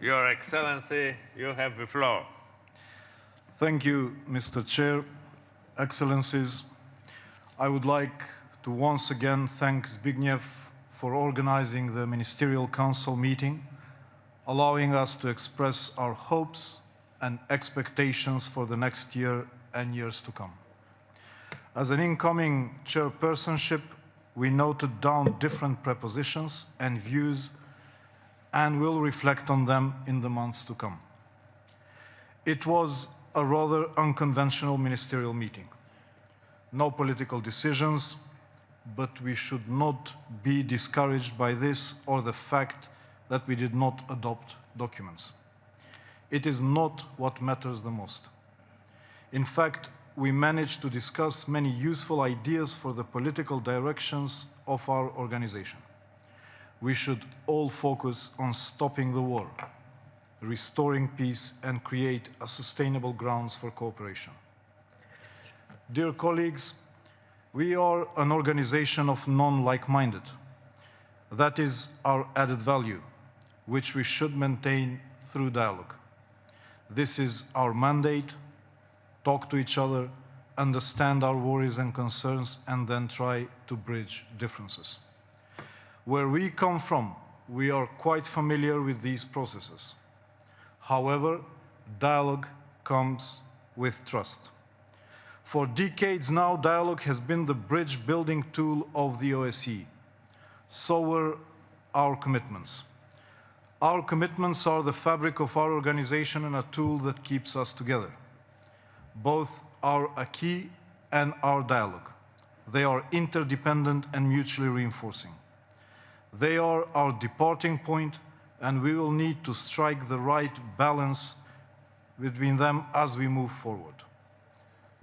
Your Excellency, you have the floor. Thank you, Mr. Chair. Excellencies, I would like to once again thank Zbigniew for organizing the Ministerial Council meeting, allowing us to express our hopes and expectations for the next year and years to come. As an incoming chairpersonship, we noted down different propositions and views and will reflect on them in the months to come. It was a rather unconventional ministerial meeting. No political decisions, but we should not be discouraged by this or the fact that we did not adopt documents. It is not what matters the most. In fact, we managed to discuss many useful ideas for the political directions of our organization. We should all focus on stopping the war, restoring peace, and create a sustainable grounds for cooperation. Dear colleagues, we are an organization of non-like-minded. That is our added value, which we should maintain through dialogue. This is our mandate: talk to each other, understand our worries and concerns, and then try to bridge differences. Where we come from, we are quite familiar with these processes. However, dialogue comes with trust. For decades now, dialogue has been the bridge-building tool of the OSCE. So were our commitments. Our commitments are the fabric of our organization and a tool that keeps us together. Both our acquis and our dialogue. They are interdependent and mutually reinforcing. They are our departing point, and we will need to strike the right balance between them as we move forward.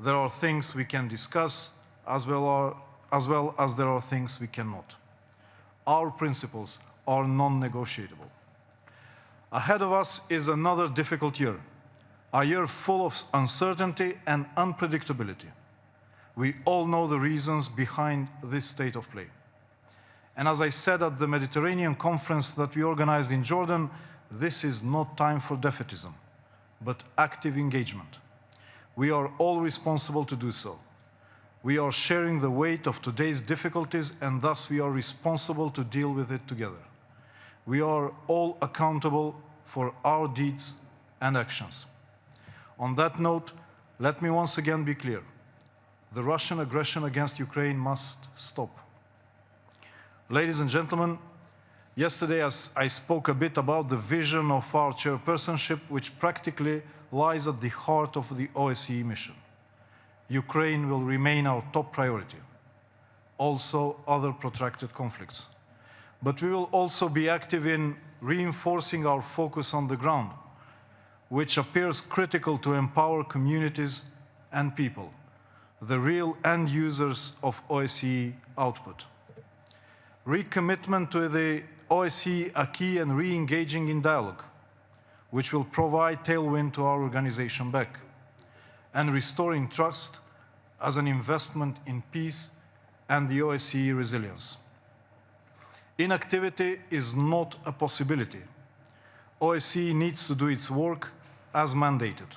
There are things we can discuss as well as there are things we cannot. Our principles are non-negotiable. Ahead of us is another difficult year, a year full of uncertainty and unpredictability. We all know the reasons behind this state of play. And as I said at the Mediterranean conference that we organized in Jordan, this is not time for defeatism, but active engagement. We are all responsible to do so. We are sharing the weight of today's difficulties, and thus we are responsible to deal with it together. We are all accountable for our deeds and actions. On that note, let me once again be clear. The Russian aggression against Ukraine must stop. Ladies and gentlemen, yesterday I spoke a bit about the vision of our chairpersonship, which practically lies at the heart of the OSCE mission. Ukraine will remain our top priority. Also, other protracted conflicts. But we will also be active in reinforcing our focus on the ground, which appears critical to empower communities and people, the real end users of OSCE output. Recommitment to the OSCE acquis and re-engaging in dialogue, which will provide tailwind to our organization back, and restoring trust as an investment in peace and the OSCE resilience. Inactivity is not a possibility. OSCE needs to do its work as mandated.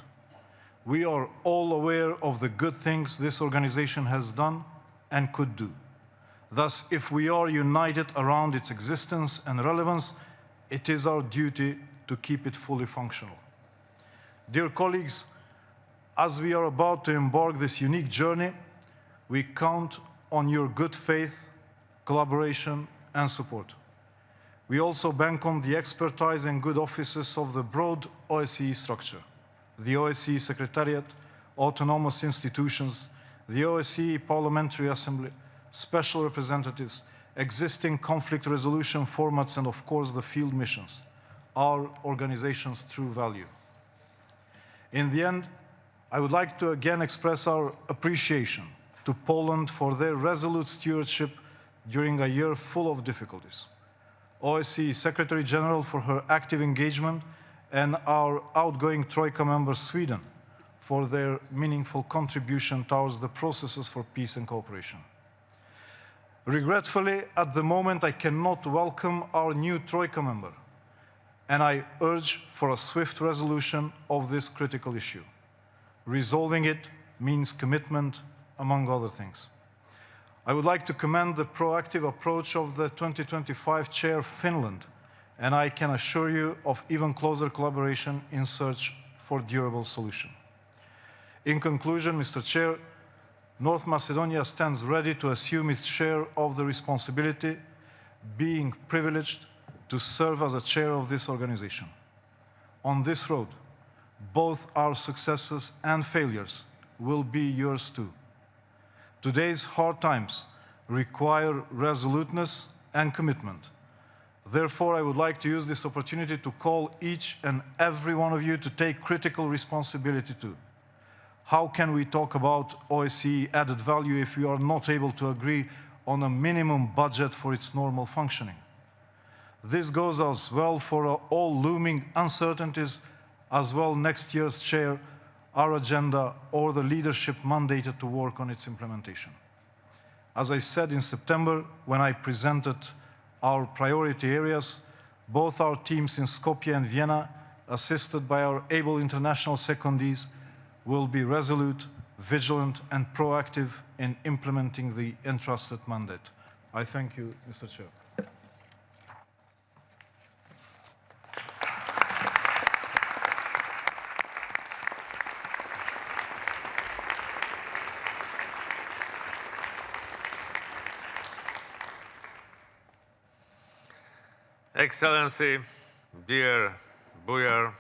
We are all aware of the good things this organization has done and could do. Thus, if we are united around its existence and relevance, it is our duty to keep it fully functional. Dear colleagues, as we are about to embark this unique journey, we count on your good faith, collaboration, and support. We also bank on the expertise and good offices of the broad OSCE structure, the OSCE Secretariat, autonomous institutions, the OSCE Parliamentary Assembly, special representatives, existing conflict resolution formats, and of course the field missions, our organization's true value. In the end, I would like to again express our appreciation to Poland for their resolute stewardship during a year full of difficulties, OSCE Secretary General for her active engagement, and our outgoing Troika member Sweden for their meaningful contribution towards the processes for peace and cooperation. Regretfully, at the moment, I cannot welcome our new Troika member, and I urge for a swift resolution of this critical issue. Resolving it means commitment, among other things. I would like to commend the proactive approach of the 2025 chair, Finland, and I can assure you of even closer collaboration in search for durable solution. In conclusion, Mr. Chair, North Macedonia stands ready to assume its share of the responsibility, being privileged to serve as a chair of this organization. On this road, both our successes and failures will be yours too. Today's hard times require resoluteness and commitment. Therefore, I would like to use this opportunity to call each and every one of you to take critical responsibility too. How can we talk about OSCE added value if we are not able to agree on a minimum budget for its normal functioning? This goes as well for all looming uncertainties, as well next year's chair, our agenda, or the leadership mandated to work on its implementation. As I said in September, when I presented our priority areas, both our teams in Skopje and Vienna, assisted by our able international secondees, will be resolute, vigilant, and proactive in implementing the entrusted mandate. I thank you, Mr. Chair. Excellency, dear Buyer,